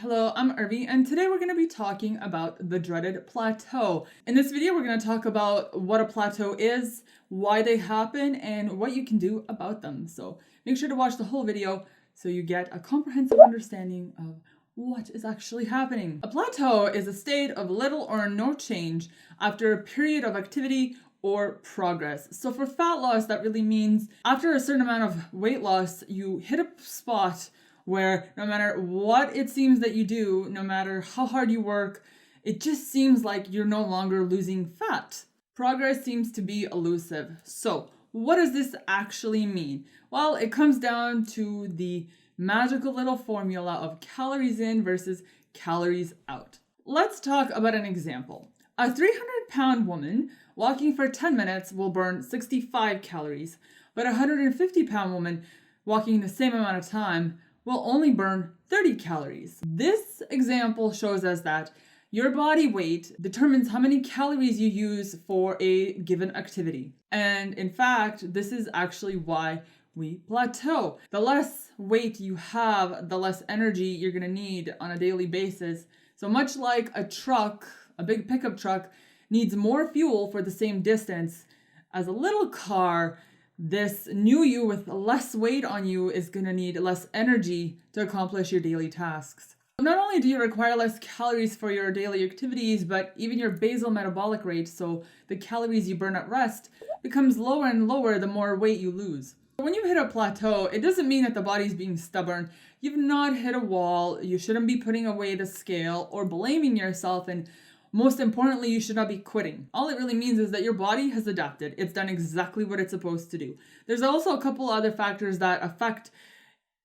Hello, I'm Irvi, and today we're going to be talking about the dreaded plateau. In this video, we're going to talk about what a plateau is, why they happen, and what you can do about them. So make sure to watch the whole video so you get a comprehensive understanding of what is actually happening. A plateau is a state of little or no change after a period of activity or progress. So for fat loss, that really means after a certain amount of weight loss, you hit a spot where no matter what it seems that you do, no matter how hard you work, it just seems like you're no longer losing fat. Progress seems to be elusive. So, what does this actually mean? Well, it comes down to the magical little formula of calories in versus calories out. Let's talk about an example. A 300-pound woman walking for 10 minutes will burn 65 calories, but a 150-pound woman walking the same amount of time will only burn 30 calories. This example shows us that your body weight determines how many calories you use for a given activity. And in fact, this is actually why we plateau. The less weight you have, the less energy you're gonna need on a daily basis. So much like a truck, a big pickup truck needs more fuel for the same distance as a little car, this new you with less weight on you is going to need less energy to accomplish your daily tasks. Not only do you require less calories for your daily activities, but even your basal metabolic rate, so the calories you burn at rest, becomes lower and lower the more weight you lose. When you hit a plateau, it doesn't mean that the body's being stubborn. You've not hit a wall. You shouldn't be putting away the scale or blaming yourself, and most importantly, you should not be quitting. All it really means is that your body has adapted. It's done exactly what it's supposed to do. There's also a couple other factors that affect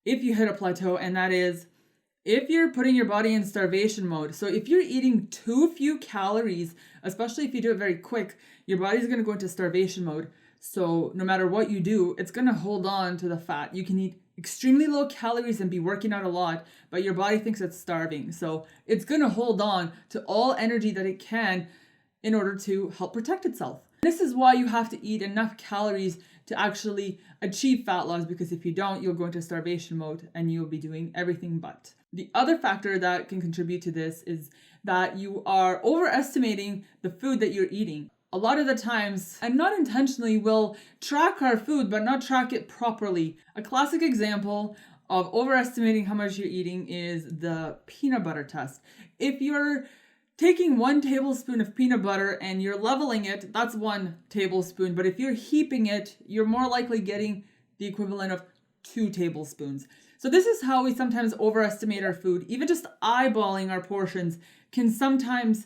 if you hit a plateau, and that is if you're putting your body in starvation mode. So if you're eating too few calories, especially if you do it very quick, your body's going to go into starvation mode. So no matter what you do, it's going to hold on to the fat. You can eat extremely low calories and be working out a lot, but your body thinks it's starving. So it's going to hold on to all energy that it can in order to help protect itself. This is why you have to eat enough calories to actually achieve fat loss, because if you don't, you'll go into starvation mode and you'll be doing everything but. The other factor that can contribute to this is that you are overestimating the food that you're eating. A lot of the times, and not intentionally, we'll track our food but not track it properly. A classic example of overestimating how much you're eating is the peanut butter test. If you're taking 1 tablespoon of peanut butter and you're leveling it, that's 1 tablespoon. But if you're heaping it, you're more likely getting the equivalent of 2 tablespoons. So this is how we sometimes overestimate our food. Even just eyeballing our portions can sometimes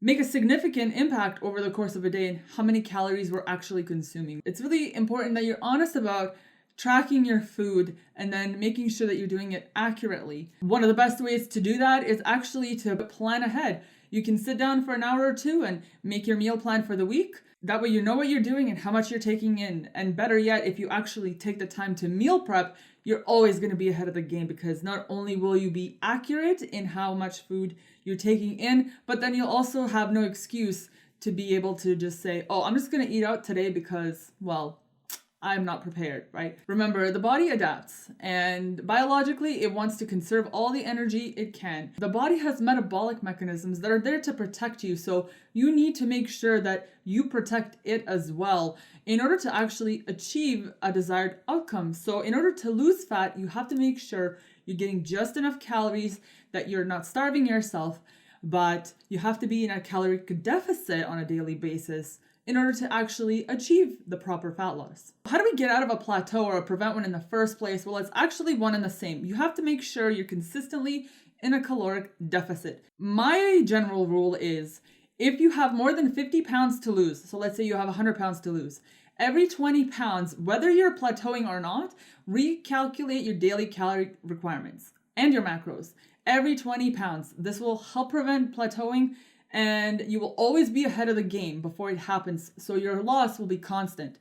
make a significant impact over the course of a day and how many calories we're actually consuming. It's really important that you're honest about tracking your food and then making sure that you're doing it accurately. One of the best ways to do that is actually to plan ahead. You can sit down for an hour or two and make your meal plan for the week. That way you know what you're doing and how much you're taking in. And better yet, if you actually take the time to meal prep, you're always going to be ahead of the game, because not only will you be accurate in how much food you're taking in, but then you'll also have no excuse to be able to just say, oh, I'm just going to eat out today because, well, I'm not prepared, right? Remember, the body adapts, and biologically, it wants to conserve all the energy it can. The body has metabolic mechanisms that are there to protect you, so you need to make sure that you protect it as well in order to actually achieve a desired outcome. So in order to lose fat, you have to make sure you're getting just enough calories, that you're not starving yourself, but you have to be in a caloric deficit on a daily basis in order to actually achieve the proper fat loss. How do we get out of a plateau or prevent one in the first place? Well, it's actually one and the same. You have to make sure you're consistently in a caloric deficit. My general rule is if you have more than 50 pounds to lose, so let's say you have 100 pounds to lose, every 20 pounds, whether you're plateauing or not, recalculate your daily calorie requirements and your macros. Every 20 pounds. This will help prevent plateauing, and you will always be ahead of the game before it happens, so your loss will be constant.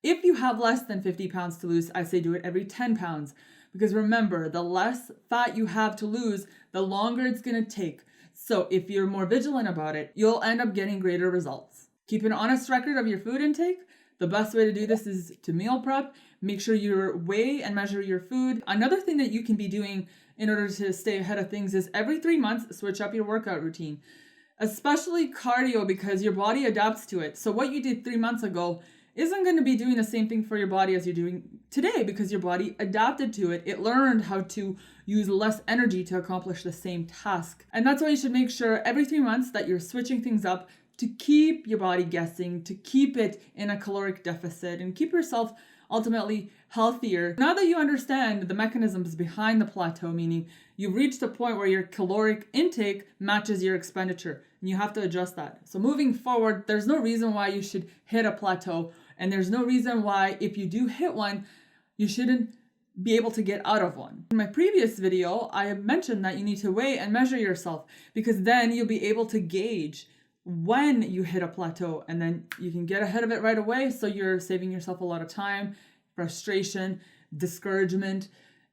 If you have less than 50 pounds to lose, I say do it every 10 pounds, because remember, the less fat you have to lose, the longer it's going to take. So if you're more vigilant about it, you'll end up getting greater results. Keep an honest record of your food intake. The best way to do this is to meal prep. Make sure you weigh and measure your food. Another thing that you can be doing in order to stay ahead of things is every 3 months, switch up your workout routine, especially cardio, because your body adapts to it. So what you did 3 months ago isn't going to be doing the same thing for your body as you're doing today, because your body adapted to it. It learned how to use less energy to accomplish the same task. And that's why you should make sure every 3 months that you're switching things up to keep your body guessing, to keep it in a caloric deficit, and keep yourself ultimately healthier. Now that you understand the mechanisms behind the plateau, meaning you've reached a point where your caloric intake matches your expenditure, and you have to adjust that. So moving forward, there's no reason why you should hit a plateau, and there's no reason why, if you do hit one, you shouldn't be able to get out of one. In my previous video, I have mentioned that you need to weigh and measure yourself, because then you'll be able to gauge when you hit a plateau, and then you can get ahead of it right away, so you're saving yourself a lot of time, frustration, discouragement.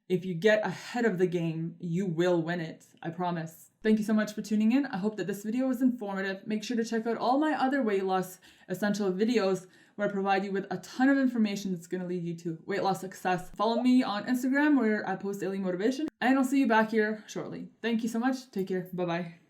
If you get ahead of the game, you will win it. I promise. Thank you so much for tuning in. I hope that this video was informative. Make sure to check out all my other weight loss essential videos where I provide you with a ton of information that's going to lead you to weight loss success. Follow me on Instagram where I post daily motivation, and I'll see you back here shortly. Thank you so much. Take care. Bye-bye.